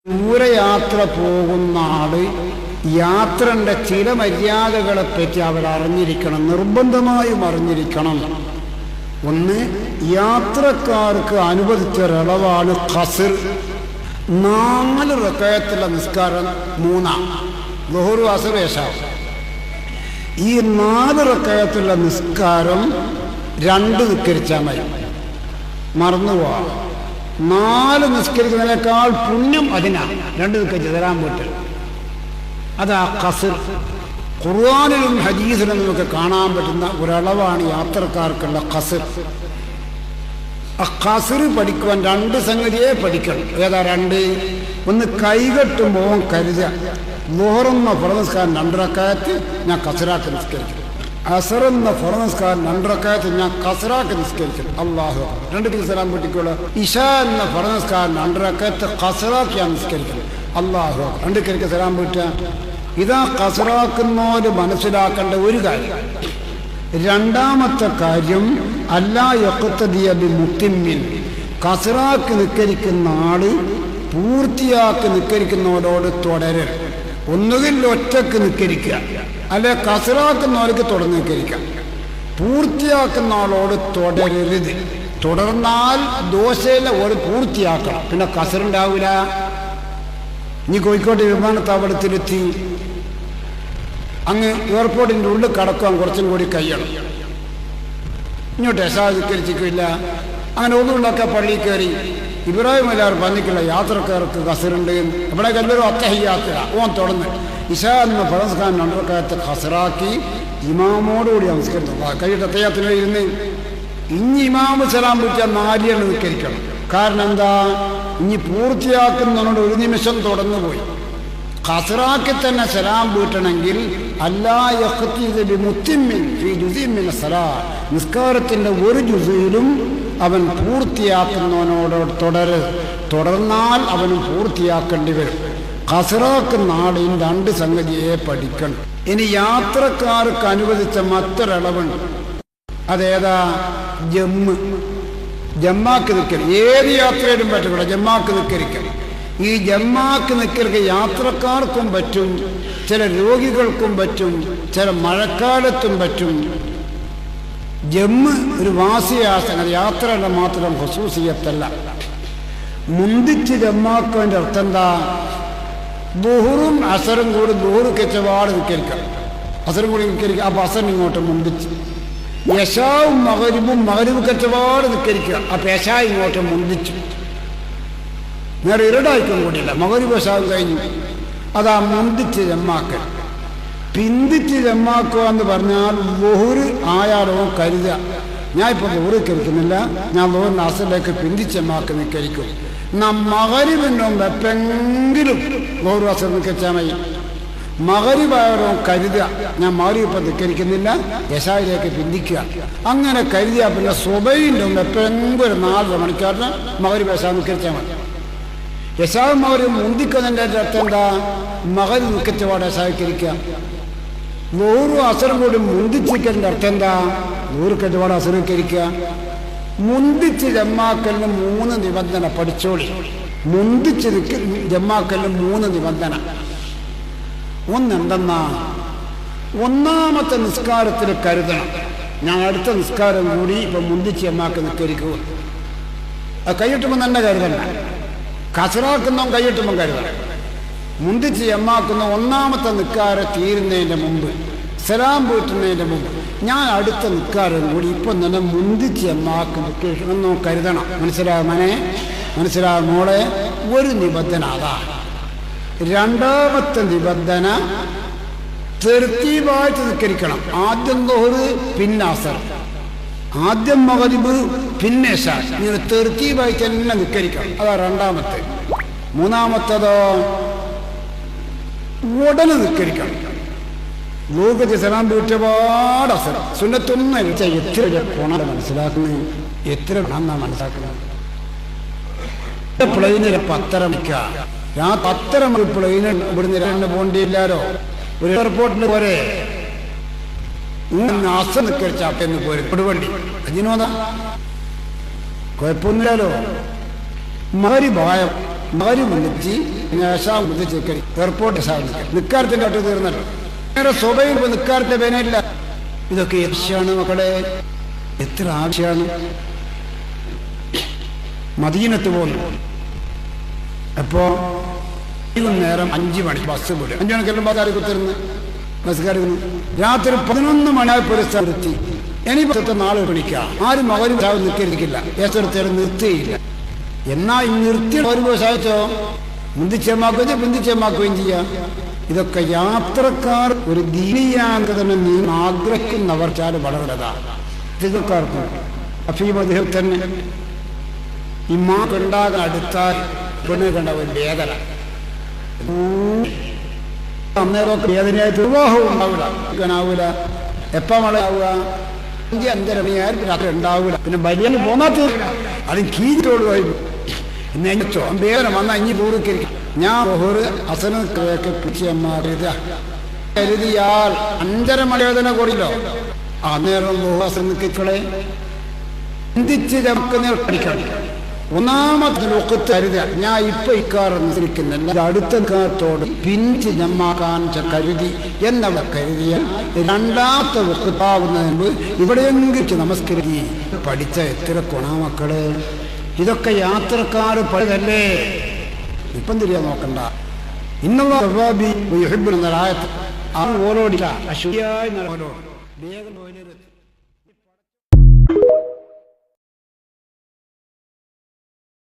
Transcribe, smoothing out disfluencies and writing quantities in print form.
ദൂരയാത്ര പോകുന്ന ആള് യാത്രന്റെ ചില മര്യാദകളെ പറ്റി അവർ അറിഞ്ഞിരിക്കണം, നിർബന്ധമായും അറിഞ്ഞിരിക്കണം. ഒന്ന്, യാത്രക്കാർക്ക് അനുവദിച്ചൊരളവാണ് ഖസ്ർ. 4 റക്അത്തുള്ള നിസ്കാരം 3, ളുഹ്ർ അസ്ർ ഇശാ. ഈ 4 റക്അത്തുള്ള നിസ്കാരം 2 നിസ്കരിച്ചാൽ മതി. മറന്നുപോവാ, 4 നിസ്കരിക്കുന്നതിനേക്കാൾ പുണ്യം അതിനാണ് 2 നിസ്കരിച്ച് തരാൻ പറ്റും. അതാ ഖസ്ർ. ഖുർആനിലും ഹദീസിലും നമുക്ക് കാണാൻ പറ്റുന്ന ഒരളവാണ് യാത്രക്കാർക്കുള്ള ഖസ്ർ. ആ ഖസ്ർ പഠിക്കുവാൻ 2 സംഗതിയെ പഠിക്കണം. ഏതാ 2? ഒന്ന്, കൈകെട്ടുമ്പോൾ കരുതുക, ളുഹ്റെന്ന ഫർദ് നിസ്കാരം 2 റക്അത്ത് ഞാൻ ഖസ്റാക്കി നിസ്കരിക്കും, അസറെന്ന ഫർദ് നിസ്കാരം 2 റക്അത്ത് ഞാൻ ഖസ്റാക്കി നിസ്കരിക്കും. അല്ലാഹു അക്ബർ. 2 സലാം പൊട്ടിക്കോളൂ. ഇശാ എന്ന ഫർദ് നിസ്കാരം 2 റക്അത്ത് ഖസ്റാക്കി ഞാൻ നിസ്കരിക്കും. അല്ലാഹു അക്ബർ. 2 സലാം പൊട്ടുക. ഇതാ ഖസ്റാക്കുന്നവര് മനസ്സിലാക്കേണ്ട ഒരു കാര്യം. 2ാമത്തെ കാര്യം, അല്ലാ യഖ്തദിയ ബിമുത്തിമ്മിൻ. ഖസ്റാക്കി നിസ്കരിക്കുന്ന ആള് പൂർത്തിയാക്കി നിസ്കരിക്കുന്നവരോട് തുടരരുത്. ഒന്നുകിൽ ഒറ്റക്ക് നിസ്കരിക്കുക, അല്ലെ ഖസ്റാക്കുന്നവർക്ക് തുടർന്ന് നിസ്കരിക്കാം. പൂർത്തിയാക്കുന്ന ആളോട് തുടരരുത്. തുടർന്നാൽ ദോശയിലെ ഒരു പൂർത്തിയാക്കണം, പിന്നെ ഖസ്റുണ്ടാവില്ല. ഇനി കോഴിക്കോട് വിമാനത്താവളത്തിലെത്തി അങ്ങ് എയർപോർട്ടിൻ്റെ ഉള്ളിൽ കടക്കാൻ കുറച്ചും കൂടി കഴിയണം. ഇങ്ങോട്ട് യശാധിക്കരിച്ചിട്ടില്ല. അങ്ങനെ ഒന്നുകൊണ്ടൊക്കെ പള്ളിയിൽ കയറി ഇബ്രാഹിം അലിയാർ പറഞ്ഞിട്ടുള്ള യാത്രക്കാർക്ക് ഖസ്റുണ്ട്. ഇവിടെ എല്ലാവരും അത്തഹിയ്യാത്ത് ഓൻ തുടർന്ന് ഇശാ എന്ന ഫർദ് നിസ്കാരം 2 റക്അത്ത് ഖസ്റാക്കി ഇമാമോടുകൂടി നമസ്കരിച്ചു. കഴിയിട്ട് അത്തഹിയ്യാത്തിന് ഇരുന്ന് ഇനി ഇമാമ് സലാം പിടിച്ചാൽ 4 നിസ്കരിക്കണം. കാരണം എന്താ? ഇനി പൂർത്തിയാക്കുന്നതിനോട് 1 നിമിഷം തുടർന്നു പോയി. ഖസ്റാക്കി തന്നെ സലാം വീട്ടണമെങ്കിൽ അല്ലാ യഖ്തദി ബിമുത്തിമ്മിൻ ഫീ ജുസിൻ മിന സലാത്ത്, നിസ്കാരത്തിന്റെ ഒരു ജുസിലും അവൻ പൂർത്തിയാക്കുന്നവനോട് തുടർന്നാൽ അവനും പൂർത്തിയാക്കേണ്ടി വരും. ഖസ്റാക്കുന്ന ആളിന് 2 സംഗതിയെ പഠിക്കണം. ഇനി യാത്രക്കാർക്ക് അനുവദിച്ച മറ്റൊരളവുണ്ട്. അതേതാ? ജമ്മാക്ക് നിൽക്കൽ. ഏത് യാത്രയിലും പറ്റില്ല, ജമ്മാക്ക് നിൽക്കരിക്കൽ. ഈ ജമ്മാക്ക് നിൽക്കൽക്ക് യാത്രക്കാർക്കും പറ്റും, ചില രോഗികൾക്കും പറ്റും, ചില മഴക്കാലത്തും പറ്റും. ജമ്മ് ഒരു വാസിയാസന, യാത്രയുടെ മാത്രം ഖുസൂസിയത്തല്ല. മുന്തിച്ച് ജമ്മാക്കതിൻ്റെ അർത്ഥം എന്താ? ളുഹ്റും അസറും കൂടി ളുഹ്റ് കെച്ചപാട് നിൽക്കരിക്കാം, അസറും കൂടി നിൽക്കരിക്കുക. അപ്പം അസറിന് ഇങ്ങോട്ട് മുന്തിച്ച്. യശാവും മഗ്രിബും മഗ്രിബ് കെച്ചപാട് നിൽക്കരിക്കുക. അപ്പം യശാ ഇങ്ങോട്ട് മുന്തിച്ചു. നേരെ ഇരടായിക്കും കൂടിയില്ല, മഗ്രിബ് യശാവും കഴിഞ്ഞു. അതാ മുന്തിച്ച് ജമ്മാക്കൽ. പിന്തിച്ച് ജമ്മാക്കുക എന്ന് പറഞ്ഞാൽ ളുഹ്റ് ആയാലോ കരുതുക, ഞാൻ ഇപ്പോൾ ളുഹ്റ് കരിക്കുന്നില്ല, ഞാൻ ളുഹ്റിന് അസറിലേക്ക് പിന്തിച്ച് ജമ്മാക്ക് നിൽക്കരിക്കും. മഗ്രിബിൻ്റെ മുമ്പ് എപ്പെങ്കിലും ളുഹ്റ് അസർ നിൽക്കാൻ മതി. മഗ്രിബായാലോ കരുതുക, ഞാൻ മഗ്രിബ് ഇപ്പം നിൽക്കരിക്കുന്നില്ല, യശായിലേക്ക് പിന്തിക്കുക. അങ്ങനെ കരുതിയ പിന്നെ സുബഹിൻ്റെ മുമ്പ് എപ്പെങ്കിലും ഒരു 4 മണിക്കൂറിന് മഗ്രിബ് യശാ നിൽക്കരിച്ചാൽ മതി. യശാവ് മഗ്രിബ് മുന്തിക്കുന്നതിൻ്റെ അർത്ഥം എന്താ? മഗ്രിബ് നിൽക്കച്ചപാട് യശാവിക്കരിക്കുക. ളുഹ്റും അസറും കൂടി മുന്തിച്ചിക്കലിൻ്റെ അർത്ഥം എന്താ? ളുഹ്റ് കച്ചപാട് അസറിക്കരിക്കുക. മുന്തിച്ച് ജമ്മാക്കലിന് 3 നിബന്ധന പഠിച്ചോളി. മുന്തിച്ച് ജമ്മാക്കലിന് 3 നിബന്ധന. ഒന്നെന്തെന്നാ? 1ാമത്തെ നിസ്കാരത്തിൽ കരുതണം, ഞാൻ അടുത്ത നിസ്കാരം കൂടി ഇപ്പം മുന്തിച്ച് ജമ്മാക്ക് നിസ്കരിക്കുക. അത് കൈയിട്ടുമ്പോൾ തന്നെ കരുതണം. ഖസ്റാക്കുന്നവൻ കൈയിട്ടുമ്പോൾ കരുതണം. മുന്തിച്ച് ജമ്മാക്കുന്ന 1ാമത്തെ നിസ്കാരം തീരുന്നതിൻ്റെ മുമ്പ്, സലാം വീട്ടുന്നതിൻ്റെ മുമ്പ്, ഞാൻ അടുത്ത നിസ്കാരം കൂടി ഇപ്പം തന്നെ മുന്തിച്ച് ജമ്മാക്ക് നിൽക്കണമെന്നോ കരുതണം. മനസ്സിലാകുമനെ? മനസ്സിലാകും മോളെ? ഒരു നിബന്ധന അതാണ്. 2ാമത്തെ നിബന്ധന തർത്തീബായിട്ട് നിസ്കരിക്കണം. ആദ്യം ളുഹ്റ്, പിന്നെ അസർ, ആദ്യം മഗ്രിബ്, പിന്നെ ഇശാ. ഇങ്ങനെ തർത്തീബായിട്ട് തന്നെ നിസ്കരിക്കണം. അതാ 2ാമത്തെ. 3ാമത്തേതോ ഉടനെ നിസ്കരിക്കണം. ളുഹ്റ് സലാം വീട്ടപാട് അസർ. സുന്നത്തൊന്നും എത്ര ഗുണം മനസ്സിലാക്കുന്നത്, എത്ര ഗുണം മനസ്സിലാക്കുന്നത്. പ്ലെയിനിൽ 10:30 മണിക്കാ, ഞാൻ 10:30 മണി പ്ലെയിന് ഇവിടുന്ന് 2 പോണ്ടിയില്ലാരോ. ഒരു എയർപോർട്ടിൽ പോരെ അസർ നിസ്കരിച്ചാപ്പെന്ന് പോരും കൊടുവണ്ടി. അതിനോതാ കുഴപ്പമൊന്നുമില്ലല്ലോ. മഗ്രിബായ മകര് മുന്നിച്ച് ശേഷം മുതിച്ചേക്കരി എയർപോർട്ട് നിക്കാരത്തിന്റെ ഒട്ട് തീർന്നല്ലോ. നേരെ സ്വഭയിൽ നിക്കാരത്തെ വേനയില്ല. ഇതൊക്കെ ആവശ്യമാണ് മക്കളെ, എത്ര ആവശ്യമാണ്. മദീനത്ത് പോകുന്നു. അപ്പോ നേരം 5 മണി ബസ് വിടും. 5 മണിക്കെല്ലാം ബസ്സുകാർ കുത്തിരുന്ന് ബസ്സുകാരിരുന്നു. രാത്രി 11 മണിയായപ്പോൾ ഒരു സ്ഥലത്തി. ഇനി പറ്റത്തെ നാളെ വിളിക്കുക. ആരും മകരും നിൽക്കില്ല, ഏതൊരുത്തേരും നിർത്തിയില്ല. എന്നാ ഈ നിർത്തി വരുമ്പോൾ സാധിച്ചോ മുന്തിച്ചേമാക്കുകയും പിന്തിച്ചേമാക്കുകയും ചെയ്യാം. ഇതൊക്കെ യാത്രക്കാർ ഒരു ദീനീയാന്തരം ആഗ്രഹിക്കുന്നവർ ചാല വളർന്നതാണ്. തികക്കാർക്കും അഫീമദ്ദേഹം തന്നെ ഇമ്മാണ്ടാകാൻ അടുത്താൽ പെണ്ണ് കണ്ട ഒരു വേദന. അന്നേരമൊക്കെ വേദനയായിട്ട് വിവാഹവും ഉണ്ടാവില്ല. എപ്പം മഴയാവുക 5-5:30 മണിയായാലും രാത്രി ഉണ്ടാവില്ല. പിന്നെ ബലിയന് പോന്നാത്ത അത് കീഞ്ഞോടുമായിരുന്നു. എന്നെ അഞ്ഞോ വേദന വന്നാൽ ഇനി പൂർവ്വക്കരിക്കും. ഞാൻ അസനൊക്കെ പിടിച്ചമ്മ കരുതിയാൽ 5:30 മണി വേദന കുറയില്ലോ. അന്നേരം അസനക്കളെ ചിന്തിച്ച് നമുക്ക് പഠിക്കണം. ഒന്നാമത്തെ ലോകത്ത് കരുതുക. ഞാൻ ഇപ്പൊ ഇക്കാറുന്നിരിക്കുന്നില്ല, അടുത്ത കാലത്തോട് പിഞ്ച് ഞമ്മാക്കാൻ കരുതി എന്നവ കരുതിയ രണ്ടാമത്തെ വക്കത്താവുന്നതിന് മുമ്പ് ഇവിടെയെങ്കിലും നമസ്കരിക്കുക. പഠിച്ച എത്ര കൊണാമക്കള്. ഇതൊക്കെ യാത്രക്കാർ പഴയതല്ലേ. ഇപ്പം തിരിയാൻ നോക്കണ്ട. ഇന്നത്തെ ഓരോടില്ല അശുദ്ധിയായി വേഗം